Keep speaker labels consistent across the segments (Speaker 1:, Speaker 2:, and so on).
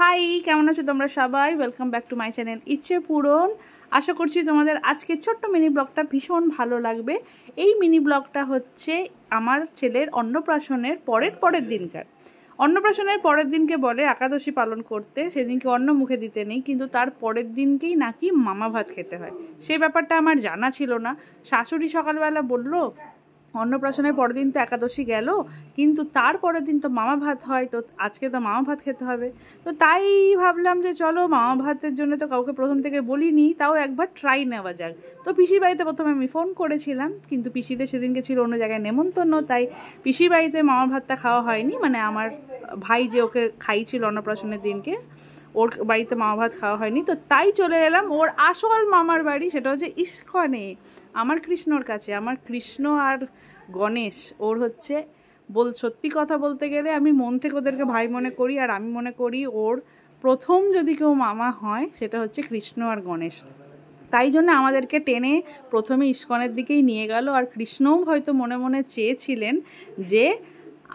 Speaker 1: High, কেমন আছো তোমরা সবাই? Welcome back to my channel ইচ্ছে পূরণ। আশা করছি তোমাদের আজকের ছোট্ট মিনি ব্লগটা ভীষণ ভালো লাগবে। এই মিনি ব্লগটা হচ্ছে আমার ছেলের অন্নপ্রাশনের পরের দিনকার। অন্নপ্রাশনের পরের দিনকে বলে একাদশী পালন করতে, সেদিনকে অন্ন মুখে দিতে নেই, কিন্তু তার পরের দিনকেই নাকি মামা ভাত খেতে হয়। সেই ব্যাপারটা আমার জানা ছিল না। শাশুড়ি সকালবেলা বলল অন্নপ্রাশনের পরের দিন তো একাদশী গেল, কিন্তু তার পরের দিন তো মামা ভাত হয়, তো আজকে তো মামা ভাত খেতে হবে। তো তাই ভাবলাম যে চলো মামা ভাতের জন্য তো কাউকে প্রথম থেকে বলিনি, তাও একবার ট্রাই নেওয়া যাক। তো পিসির বাড়িতে প্রথমে আমি ফোন করেছিলাম, কিন্তু পিসিদের সেদিনকে ছিল অন্য জায়গায় নেমন্তন্ন, তাই পিসির বাড়িতে মামা ভাতটা খাওয়া হয়নি। মানে আমার ভাই যে ওকে খাইছিল অন্নপ্রাশনের দিনকে, ওর বাড়িতে মামা ভাত খাওয়া হয়নি। তো তাই চলে এলাম ওর আসল মামার বাড়ি, সেটা হচ্ছে ইস্কনে, আমার কৃষ্ণর কাছে। আমার কৃষ্ণ আর গণেশ ওর হচ্ছে সত্যি কথা বলতে গেলে আমি মন থেকে ওদেরকে ভাই মনে করি, আর আমি মনে করি ওর প্রথম যদি কেউ মামা হয় সেটা হচ্ছে কৃষ্ণ আর গণেশ। তাই জন্য আমাদেরকে টেনে প্রথমে ইস্কনের দিকেই নিয়ে গেল। আর কৃষ্ণও হয়তো মনে মনে চেয়েছিলেন যে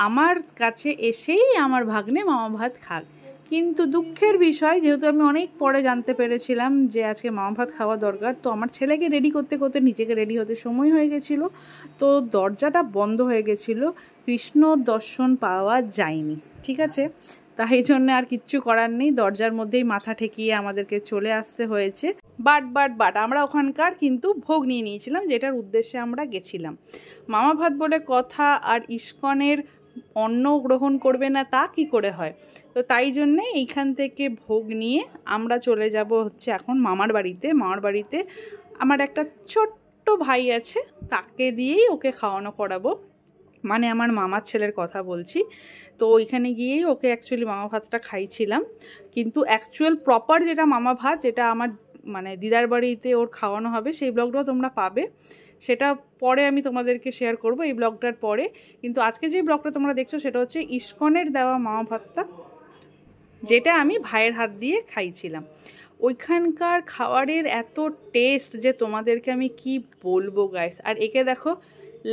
Speaker 1: আমার কাছে এসেই আমার ভাগ্নে মামা ভাত খাক, কিন্তু দুঃখের বিষয়, যেহেতু আমি অনেক পরে জানতে পেরেছিলাম যে আজকে মামা ভাত খাওয়া দরকার, তো আমার ছেলেকে রেডি করতে করতে নিজেকে রেডি হতে সময় হয়ে গেছিলো, তো দরজাটা বন্ধ হয়ে গেছিলো, কৃষ্ণর দর্শন পাওয়া যায়নি। ঠিক আছে, তাই জন্য আর কিচ্ছু করার নেই, দরজার মধ্যেই মাথা ঠেকিয়ে আমাদেরকে চলে আসতে হয়েছে। বাট আমরা ওখানকার কিন্তু ভোগ নিয়ে নিয়েছিলাম, যেটার উদ্দেশ্যে আমরা গেছিলাম। মামা ভাত বলে কথা, আর ইস্কনের অন্ন গ্রহণ করবে না তা কি করে হয়? তো তাই জন্যে এইখান থেকে ভোগ নিয়ে আমরা চলে যাব হচ্ছে এখন মামার বাড়িতে। মামার বাড়িতে আমার একটা ছোট্ট ভাই আছে, তাকে দিয়েই ওকে খাওয়ানো করাবো, মানে আমার মামার ছেলের কথা বলছি। তো ওইখানে গিয়েই ওকে অ্যাকচুয়ালি মামা ভাতটা খাইছিলাম, কিন্তু অ্যাকচুয়াল প্রপার যেটা মামা ভাত, যেটা আমার মানে দিদার বাড়িতে ওর খাওয়ানো হবে, সেই ব্লগটাও তোমরা পাবে। সেটা পরে আমি তোমাদেরকে শেয়ার করব, এই ব্লগটার পরে। কিন্তু আজকে যে ব্লগটা তোমরা দেখছো সেটা হচ্ছে ইস্কনের দেওয়া মামা ভাতটা, যেটা আমি ভাইয়ের হাত দিয়ে খাইছিলাম। ওইখানকার খাবারের এত টেস্ট যে তোমাদেরকে আমি কি বলবো গাইস। আর একে দেখো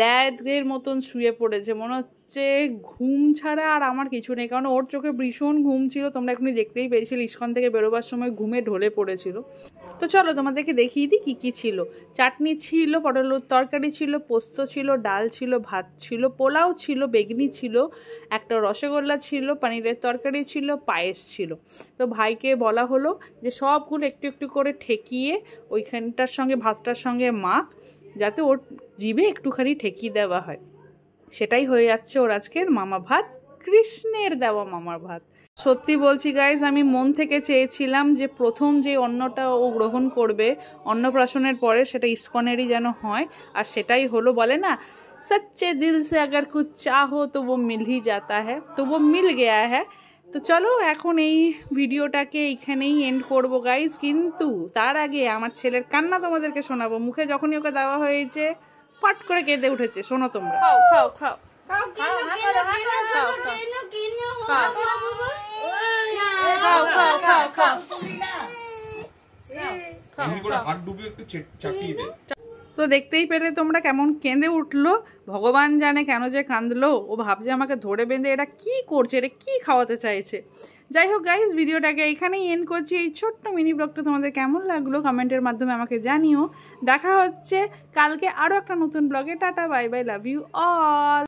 Speaker 1: ল্যাদের মতন শুয়ে পড়েছে, মনে হচ্ছে ঘুম ছাড়া আর আমার কিছু নেই, কারণ ওর চোখে ভীষণ ঘুম ছিল। তোমরা এখনই দেখতেই পেয়েছিলে ইস্কন থেকে বেরোবার সময় ঘুমে ঢলে পড়েছিল। তো চলো তোমাদেরকে দেখিয়ে দিই কী কী ছিল। চাটনি ছিল, পটলের তরকারি ছিল, পোস্ত ছিল, ডাল ছিল, ভাত ছিল, পোলাও ছিল, বেগনি ছিল, একটা রসগোল্লা ছিল, পনিরের তরকারি ছিল, পায়েস ছিল। তো ভাইকে বলা হলো যে সবগুলো একটু একটু করে ঠেকিয়ে ওইখানটার সঙ্গে ভাতটার সঙ্গে মাখ, যাতে ওর জিভে একটুখানি ঠেকিয়ে দেওয়া হয়। সেটাই হয়ে যাচ্ছে ওর আজকের মামা ভাত, কৃষ্ণের দেওয়া মামার ভাত। সত্যি বলছি গাইজ, আমি মন থেকে চেয়েছিলাম যে প্রথম যে অন্নটা ও গ্রহণ করবে অন্নপ্রাশনের পরে, সেটা ইস্কনেরই যেন হয়। আর সেটাই হলো। বলে না, সচ্চে দিল সে আগার কুছ চাহো তো वो मिल ही जाता है, তো वो मिल गया है। তো চলো এখন এই ভিডিওটাকে এইখানেই এন্ড করবো গাইজ, কিন্তু তার আগে আমার ছেলের কান্না তোমাদেরকে শোনাবো। মুখে যখনই ওকে দেওয়া হয়েছে পট করে কেঁদে উঠেছে। শোনো তোমরা। খাও খাও খাও তো দেখতেই পেলে তোমরা কেমন কেঁদে উঠলো। ভগবান জানে কেন যে কাঁদলো। ও ভাবছে আমাকে ধরে বেঁধে এটা কি করছে, এটা কি খাওয়াতে চাইছে। যাই হোক গাইজ, ভিডিওটাকে এইখানেই এন্ড করছি। এই ছোট্ট মিনি ব্লগটা তোমাদের কেমন লাগলো কমেন্টের মাধ্যমে আমাকে জানিও। দেখা হচ্ছে কালকে আরও একটা নতুন ব্লগে। Tata, bye bye, love you all.